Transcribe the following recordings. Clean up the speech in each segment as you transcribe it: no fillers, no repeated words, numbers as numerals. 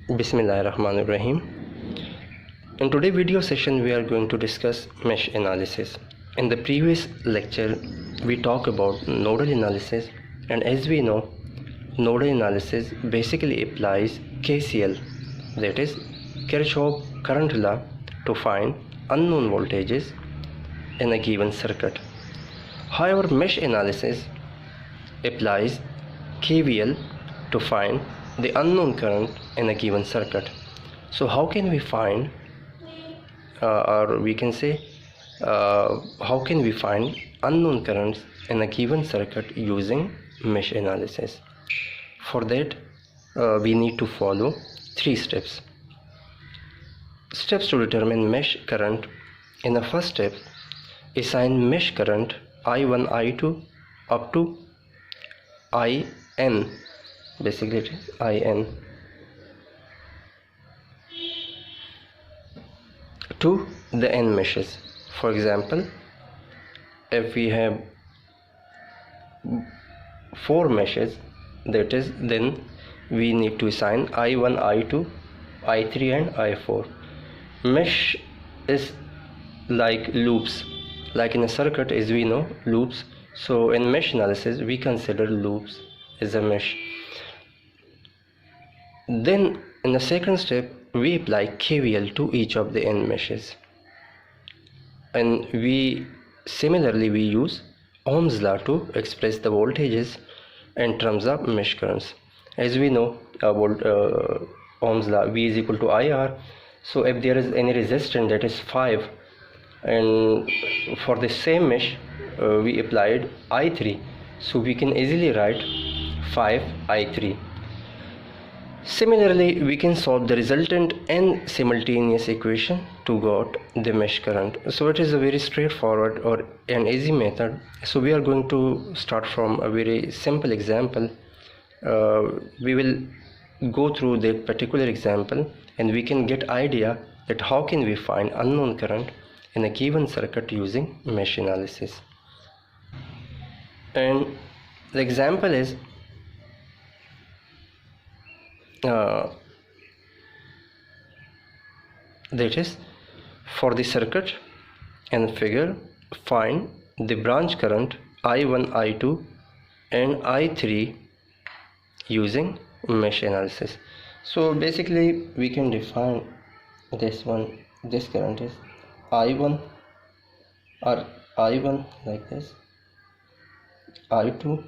Bismillahirrahmanirrahim. In today's video session, we are going to discuss mesh analysis. In the previous lecture, we talked about nodal analysis, and as we know, nodal analysis basically applies KCL, that is Kirchhoff current law, to find unknown voltages in a given circuit. However, mesh analysis applies KVL to find the unknown current in a given circuit. So how can we find or we can say how can we find unknown currents in a given circuit using mesh analysis? For that we need to follow 3 steps to determine mesh current. In the first step, assign mesh current I1 I2 up to IN, basically it is IN, to the n meshes. For example, if we have 4 meshes, that is, then we need to assign I1 I2 I3 and I4. Mesh is like loops, like in a circuit, as we know, loops. So in mesh analysis we consider loops as a mesh. Then in the second step we apply KVL to each of the n meshes, and we use Ohm's law to express the voltages in terms of mesh currents. As we know Ohm's law, V is equal to IR. So if there is any resistance, that is 5, and for the same mesh we applied I3, so we can easily write 5 I3. Similarly, we can solve the resultant n simultaneous equation to get the mesh current. So it is a very straightforward or an easy method. So we are going to start from a very simple example. We will go through that particular example, and we can get idea that how can we find unknown current in a given circuit using mesh analysis. And the example is that is, for the circuit and figure, find the branch current I1 I2 and I3 using mesh analysis. So basically we can define this current is I1 or I1 like this, I2,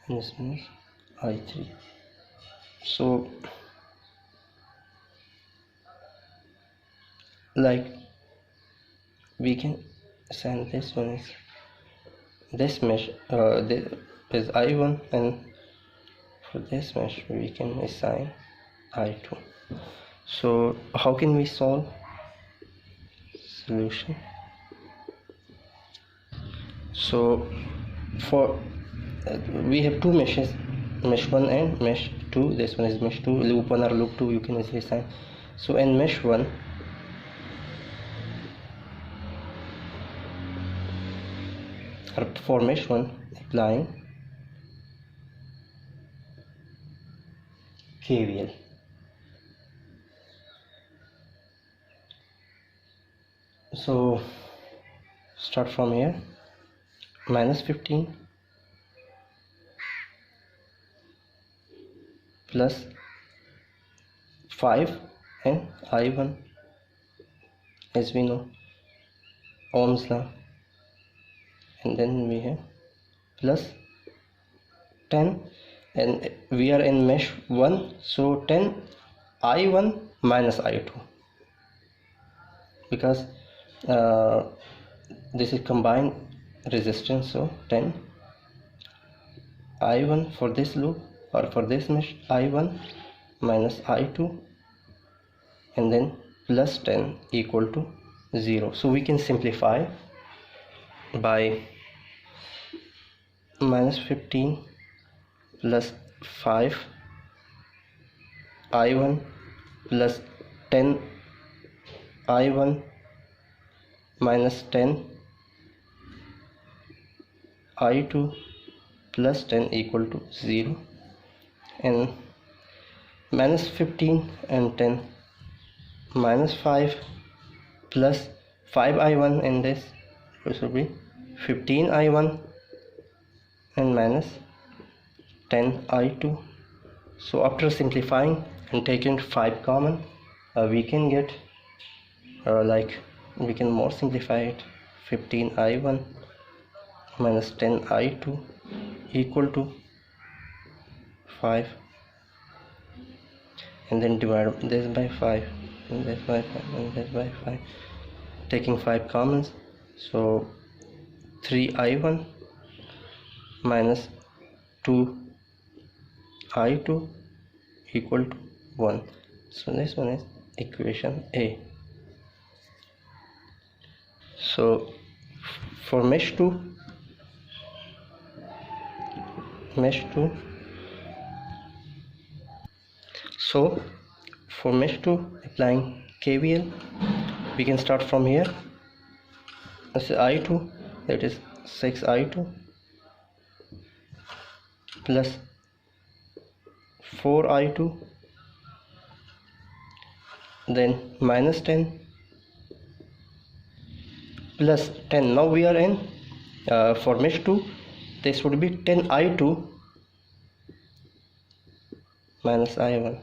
and this one is I3. So like we can assign this one is this mesh, this is I1, and for this mesh we can assign I2. So how can we solve? Solution. So for we have 2 meshes, mesh 1 and mesh 2. This one is mesh 2, loop 1 or loop 2, you can easily assign. So in mesh 1, or for mesh 1, applying KVL. So start from here, minus 15 plus 5 and I1, as we know Ohm's law, and then we have plus 10, and we are in mesh 1, so 10 I1 minus I2, because this is combined resistance. So 10 I1 for this loop or for this mesh, I1 minus I2, and then plus 10 equal to 0. So we can simplify by minus 15 plus 5 I1 plus 10 I1 minus 10 I2 plus 10 equal to 0, and minus 15 and 10, minus 5 plus 5i1, and this will be 15i1 and minus 10i2. So after simplifying and taking 5 common, we can get we can more simplify it. 15i1 minus 10i2 equal to 5, and then divide this by 5 and this by 5 and this by 5, taking 5 commons. So 3i1 minus 2i2 equal to 1. So this one is equation A. So for mesh 2, so for mesh 2, applying KVL, we can start from here. This is i2, that is 6i2 plus 4i2, then minus 10 plus 10. Now we are in for mesh 2, this would be 10i2 minus i1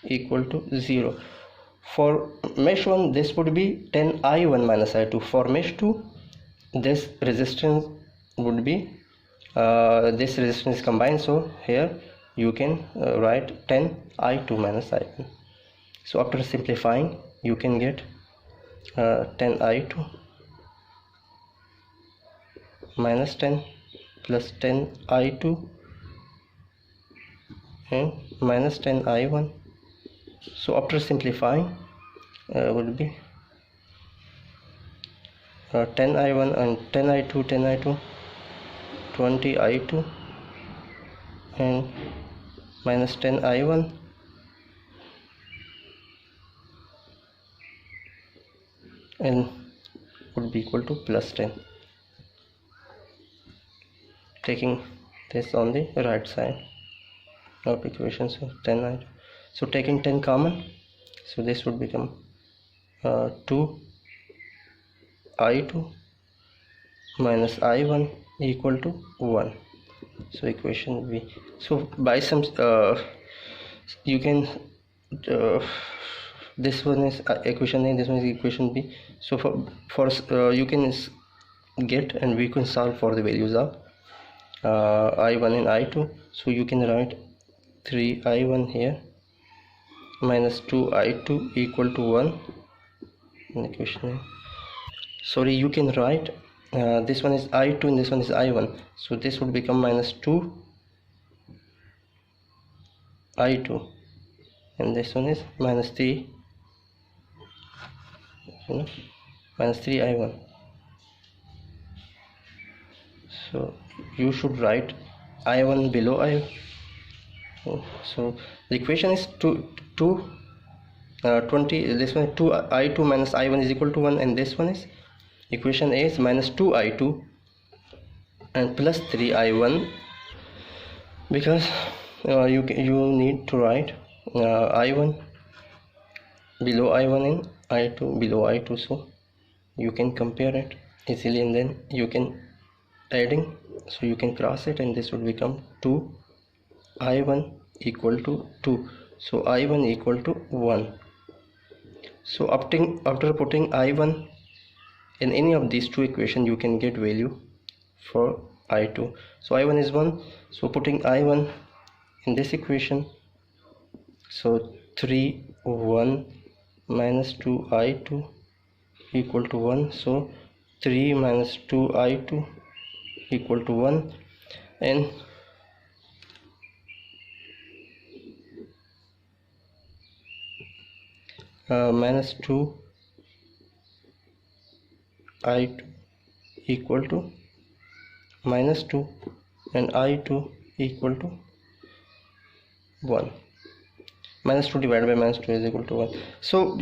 equal to 0. For mesh 1, this would be 10i1 minus i2. For mesh 2, this resistance would be this resistance is combined, so here you can write 10i2 minus i1. So after simplifying, you can get 10i2 minus 10 plus 10i2 and minus 10i1. So after simplifying, would be 10i1 and 10i2, 20i2 and minus 10i1 and would be equal to plus 10, taking this on the right side of equation. So 10i2, so taking 10 common, so this would become 2i2 minus i1 equal to 1. So equation B. So by some you can this one is equation A, this one is equation B. So for you can get, and we can solve for the values of i1 and i2. So you can write 3i1 here minus 2i2 equal to 1 in equation A. Sorry, you can write this one is i2 and this one is i1, so this would become minus 2i2 and this one is minus 3, minus 3i1. So you should write i1 below i. So the equation is 20. This one is 2i2 minus i1 is equal to 1, and this one is equation A is minus 2i2 and plus 3i1, because you need to write i1 below i1 and i2 below i2, so you can compare it easily, and then you can adding, so you can cross it, and this would become 2i1 equal to 2, so i1 equal to 1. So after putting i1 in any of these two equations, you can get value for i2. So i1 is 1, so putting i1 in this equation, so 1 minus 2i2 equal to 1, so 3 minus 2i2 equal to 1, and minus 2i2 equal to minus 2 and i2 equal to 1. Minus 2 divided by minus 2 is equal to 1. So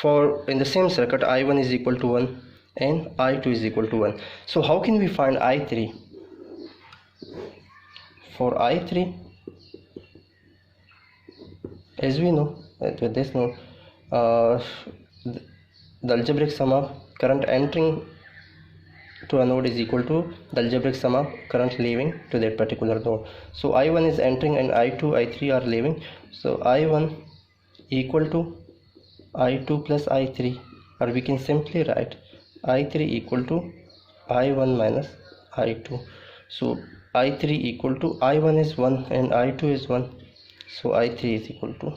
for in the same circuit, i1 is equal to 1 and i2 is equal to 1. So how can we find i3? For i3, as we know that with this node, the algebraic sum of current entering to a node is equal to the algebraic sum of current leaving to that particular node. So I1 is entering and I2, I3 are leaving. So I1 equal to I2 plus I3, or we can simply write I3 equal to I1 minus I2. So I3 equal to I1 is 1 and I2 is 1, so I3 is equal to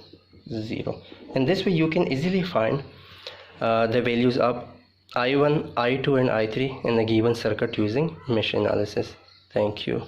0. And this way you can easily find the values of I1, I2 and I3 in the given circuit using mesh analysis. Thank you.